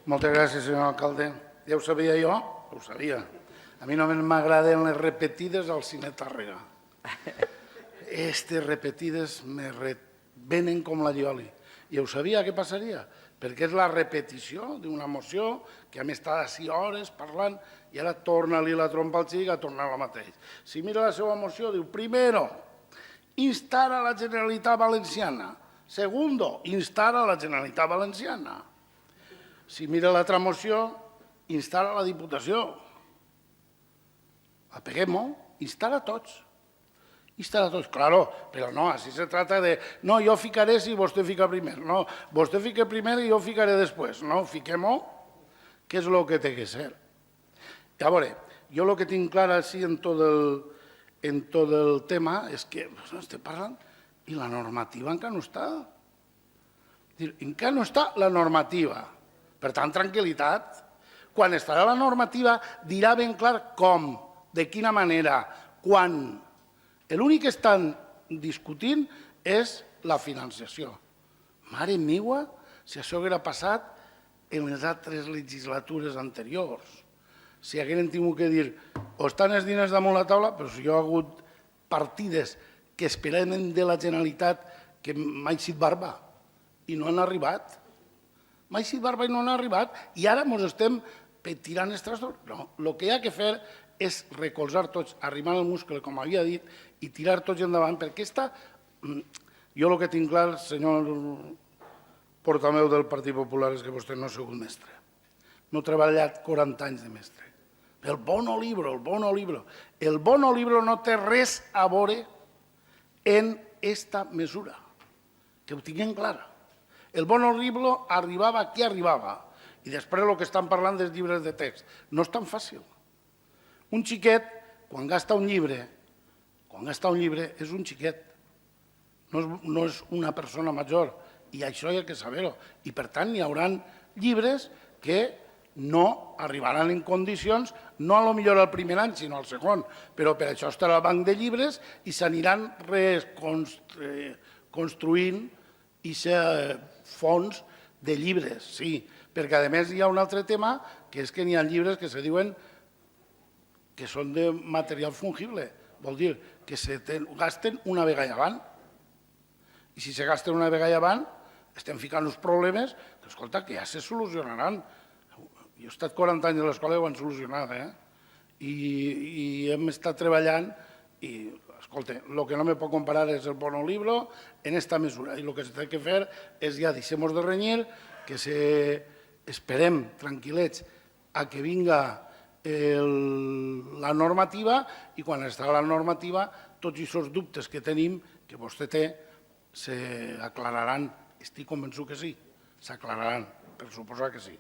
Moltes gràcies, senyor alcalde. Ja ho sabia jo? Ho sabia. A mi només m'agraden les repetides al cine Tàrrega. Estes repetides me venen com la llioli. I ho sabia què passaria, perquè és la repetició d'una moció que hem estat 6 hores parlant i ara torna-li la trompa al xic a tornar a la mateix. Si mira la seva moció, diu, primero, instar a la Generalitat Valenciana. Segundo, instar a la Generalitat Valenciana. Si mira l'altra moció, instar a la Diputació. Apeguem-ho, instar a tots. Instar a tots, claro, però no, així se trata de, no, jo ficaré si vostè fica primer, no, vostè fica primer i jo ficaré després, no, fiquem-ho, que és el que té que ser. A veure, jo el que tinc clar així en tot el tema és que estem parlant i la normativa encara no està. Encara no està la normativa. Per tant, tranquil·litat. Quan estarà la normativa dirà ben clar com, de quina manera, quan. L'únic que estan discutint és la financiació. Mare meua, si això haguera passat en les altres legislatures anteriors. Si hagueren tingut que dir, o estan els diners damunt la taula, però si hi ha hagut partides que esperaven de la Generalitat que m'ha eixit barba i no han arribat. M'ha eixit barba i no han arribat i ara ens estem tirant els trastos. No, el que hi ha que fer és recolzar tots, arrimar el muscle, com havia dit, i tirar tots endavant, perquè jo el que tinc clar, senyor portaveu del Partit Popular, és que vostè no ha sigut mestre. No ha treballat 40 anys de mestre. El bono libro, el bono libro. El bono libro no té res a veure en esta mesura, que ho tinguem clar. El bono libro arribava qui arribava, i després el que estan parlant dels llibres de text. No és tan fàcil. Un xiquet, quan gasta un llibre, és un xiquet, no és una persona major, i això hi ha que saber-ho. I per tant hi haurà llibres que no arribaran en condicions, no a lo millor al primer any, sinó al segon, però per això estarà el banc de llibres i s'aniran construint aquest fons de llibres, sí, perquè a més hi ha un altre tema, que és que n'hi ha llibres que se diuen que són de material fungible, vol dir que se gasten una vegada avant. I si se gasten una vegada avant, estem ficant uns problemes que, escolta, que ja se solucionaran. Jo he estat 40 anys a l'escola i ho han solucionat, i hem estat treballant i, escolta, el que no me pot comparar és el bono libro en esta mesura. I el que s'ha de fer és ja deixem-nos de renyir, que esperem tranquil·lets a que vinga la normativa i quan estarà la normativa tots aquests dubtes que tenim, que vostè té, s'aclararan. Estic convençut que sí, s'aclararan, per suposar que sí.